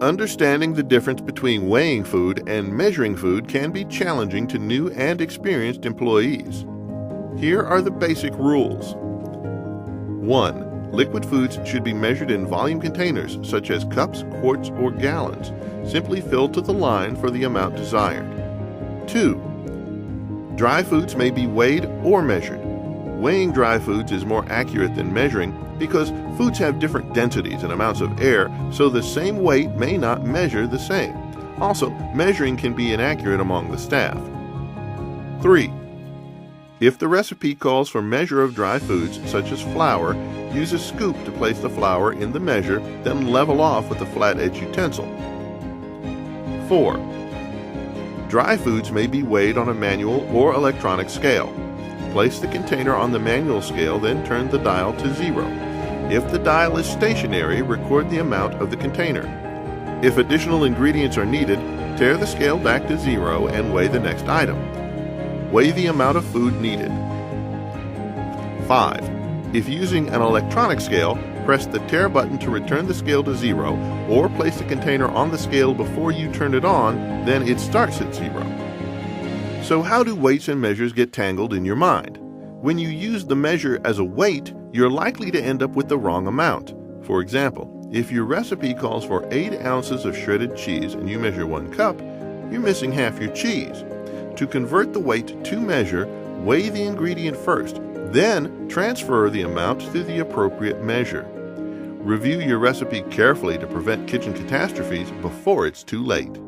Understanding the difference between weighing food and measuring food can be challenging to new and experienced employees. Here are the basic rules. 1. Liquid foods should be measured in volume containers such as cups, quarts, or gallons, simply filled to the line for the amount desired. 2. Dry foods may be weighed or measured. Weighing dry foods is more accurate than measuring because foods have different densities and amounts of air, so the same weight may not measure the same. Also, measuring can be inaccurate among the staff. 3. If the recipe calls for measure of dry foods, such as flour, use a scoop to place the flour in the measure, then level off with a flat-edge utensil. 4. Dry foods may be weighed on a manual or electronic scale. Place the container on the manual scale, then turn the dial to 0. If the dial is stationary, record the amount of the container. If additional ingredients are needed, tear the scale back to 0 and weigh the next item. Weigh the amount of food needed. 5. If using an electronic scale, press the tare button to return the scale to 0, or place the container on the scale before you turn it on, then it starts at 0. So how do weights and measures get tangled in your mind? When you use the measure as a weight, you're likely to end up with the wrong amount. For example, if your recipe calls for 8 ounces of shredded cheese and you measure 1 cup, you're missing half your cheese. To convert the weight to measure, weigh the ingredient first, then transfer the amount to the appropriate measure. Review your recipe carefully to prevent kitchen catastrophes before it's too late.